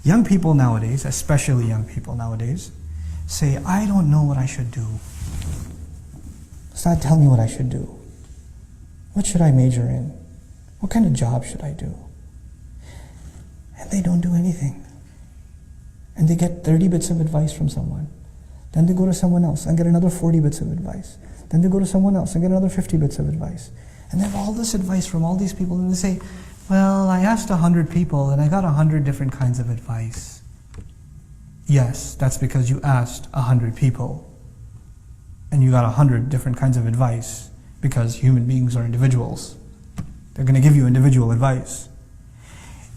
Young people nowadays, especially young people nowadays, say, I don't know what I should do. Start telling me what I should do. What should I major in? What kind of job should I do? And they don't do anything. And they get 30 bits of advice from someone. Then they go to someone else and get another 40 bits of advice. Then they go to someone else and get another 50 bits of advice. And they have all this advice from all these people, and they say, well, I asked 100 people and I got 100 different kinds of advice. Yes, that's because you asked 100 people and you got 100 different kinds of advice, because human beings are individuals. They're going to give you individual advice.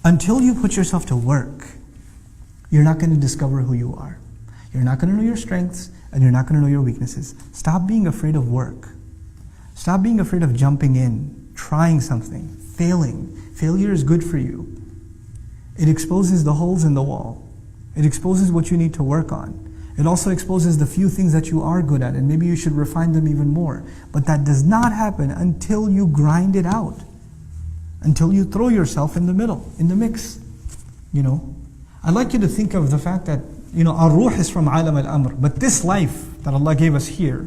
Until you put yourself to work, you're not going to discover who you are. You're not going to know your strengths, and you're not going to know your weaknesses. Stop being afraid of work. Stop being afraid of jumping in, trying something, failing. Failure is good for you. It exposes the holes in the wall. It exposes what you need to work on. It also exposes the few things that you are good at, and maybe you should refine them even more. But that does not happen until you grind it out. Until you throw yourself in the middle, in the mix. I'd like you to think of the fact that, our ruh is from alam al-amr, but this life that Allah gave us here,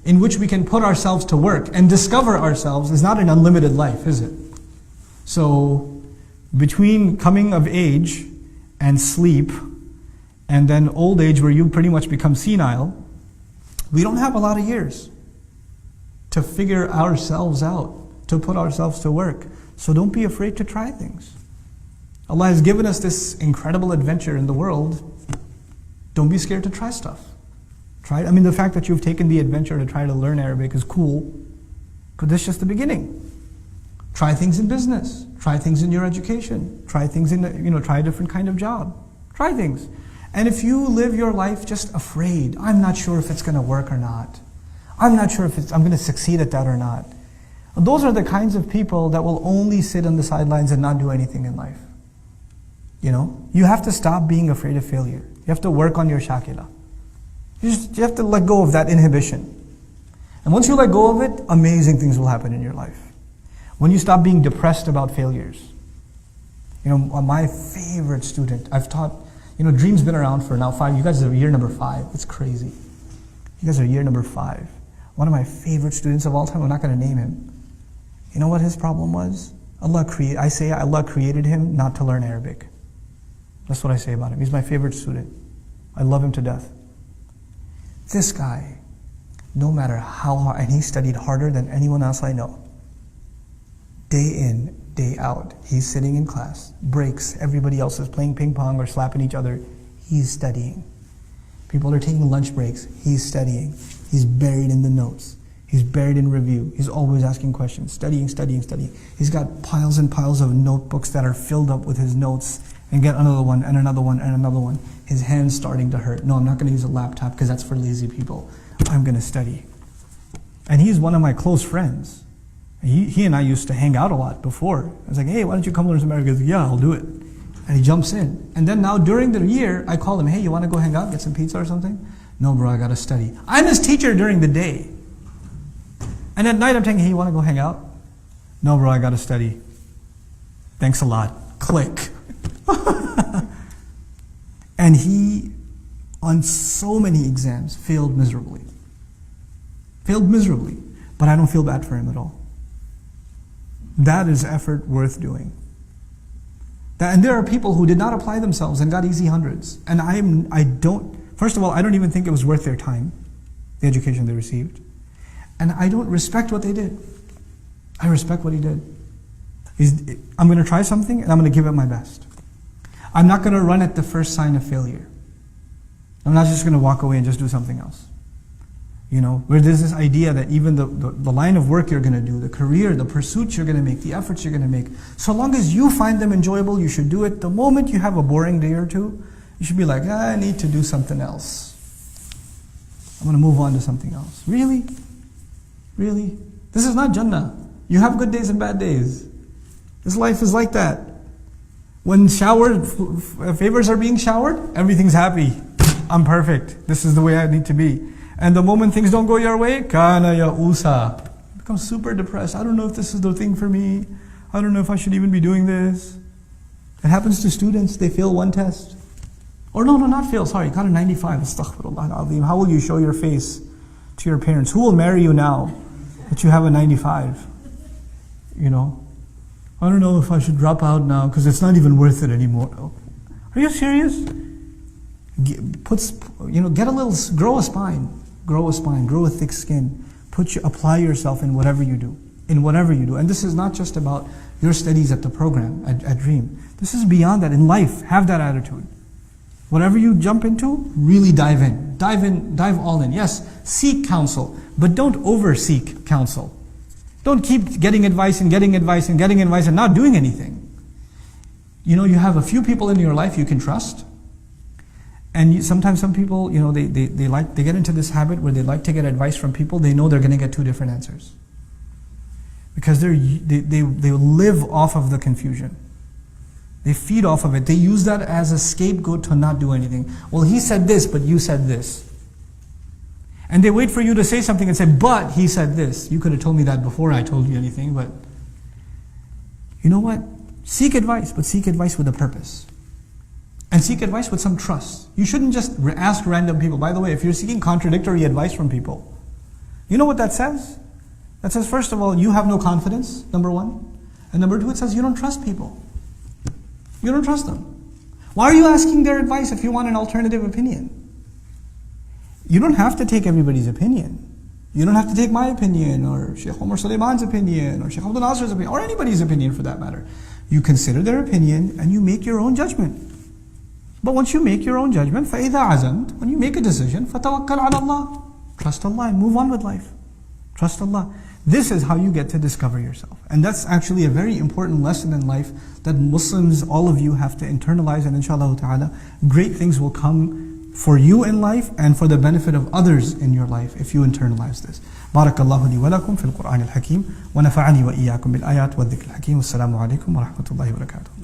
in which we can put ourselves to work and discover ourselves, is not an unlimited life, is it? So, between coming of age and sleep, and then old age where you pretty much become senile, we don't have a lot of years to figure ourselves out, to put ourselves to work. So don't be afraid to try things. Allah has given us this incredible adventure in the world. Don't be scared to try stuff. Try it. The fact that you've taken the adventure to try to learn Arabic is cool, but that's just the beginning. Try things in business. Try things in your education. Try things in, try a different kind of job. Try things. And if you live your life just afraid, I'm not sure if it's going to work or not. I'm not sure if I'm going to succeed at that or not. Those are the kinds of people that will only sit on the sidelines and not do anything in life. You have to stop being afraid of failure. You have to work on your shakila. You have to let go of that inhibition. And once you let go of it, amazing things will happen in your life. When you stop being depressed about failures. My favorite student, I've taught, Dream's been around for now 5, you guys are year number 5, it's crazy. You guys are year number 5. One of my favorite students of all time, I'm not going to name him. You know what his problem was? Allah created him not to learn Arabic. That's what I say about him. He's my favorite student. I love him to death. This guy, no matter how hard, and he studied harder than anyone else I know. Day in, day out, he's sitting in class, breaks, everybody else is playing ping pong or slapping each other. He's studying. People are taking lunch breaks. He's studying. He's buried in the notes. He's buried in review. He's always asking questions, studying. He's got piles and piles of notebooks that are filled up with his notes, and get another one, and another one, and another one. His hand's starting to hurt. No, I'm not going to use a laptop because that's for lazy people. I'm going to study. And he's one of my close friends. He and I used to hang out a lot before. I was like, hey, why don't you come learn some Arabic? He goes, yeah, I'll do it. And he jumps in. And then now during the year, I call him, hey, you want to go hang out, get some pizza or something? No, bro, I got to study. I'm his teacher during the day. And at night I'm telling him, hey, you want to go hang out? No, bro, I got to study. Thanks a lot. Click. And he, on so many exams, failed miserably. But I don't feel bad for him at all. That is effort worth doing. And there are people who did not apply themselves and got easy hundreds. And first of all, I don't even think it was worth their time, the education they received. And I don't respect what they did. I respect what he did. I'm going to try something and I'm going to give it my best. I'm not going to run at the first sign of failure. I'm not just going to walk away and just do something else. Where there's this idea that even the line of work you're going to do, the career, the pursuits you're going to make, the efforts you're going to make, so long as you find them enjoyable, you should do it. The moment you have a boring day or two, you should be like, I need to do something else. I'm going to move on to something else. Really? Really? This is not Jannah. You have good days and bad days. This life is like that. When favors are being showered, everything's happy. I'm perfect. This is the way I need to be. And the moment things don't go your way, kana ya'usa. Become super depressed. I don't know if this is the thing for me. I don't know if I should even be doing this. It happens to students. They fail one test. Or no, not fail, sorry, got a 95, astaghfirullah al-azim. How will you show your face to your parents? Who will marry you now that you have a 95? You know? I don't know if I should drop out now because it's not even worth it anymore. Are you serious? Get a little, grow a spine, grow a thick skin. Apply yourself in whatever you do. And this is not just about your studies at the program, at Dream. This is beyond that. In life, have that attitude. Whatever you jump into, really dive in. Dive all in. Yes, seek counsel, but don't over-seek counsel. Don't keep getting advice and not doing anything. You have a few people in your life you can trust. And sometimes some people, they get into this habit where they like to get advice from people. They know they're going to get two different answers. Because they live off of the confusion. They feed off of it. They use that as a scapegoat to not do anything. Well, he said this, but you said this. And they wait for you to say something and say, but he said this. You could have told me that before I told you anything, but you know what? Seek advice, but seek advice with a purpose. And seek advice with some trust. You shouldn't just ask random people. By the way, if you're seeking contradictory advice from people, you know what that says? That says, first of all, you have no confidence, number one. And number two, it says you don't trust people. You don't trust them. Why are you asking their advice if you want an alternative opinion? You don't have to take everybody's opinion. You don't have to take my opinion, or Sheikh Omar Suleiman's opinion, or Sheikh Abdul Nasir's opinion, or anybody's opinion for that matter. You consider their opinion and you make your own judgment. But once you make your own judgment, فَإِذَا عَزَمْتَ, when you make a decision, فَتَوَكَّلْ عَلَى اللَّهِ, trust Allah and move on with life. Trust Allah. This is how you get to discover yourself. And that's actually a very important lesson in life that Muslims, all of you, have to internalize, and inshallah ta'ala, great things will come for you in life and for the benefit of others in your life if you internalize this. Barakallahu li wa lakum fil Qur'an al-Hakim wa nafa'ani wa iyyakum bil ayat wa dhikr al-Hakim. Wassalamu alaikum wa rahmatullahi wa barakatuh.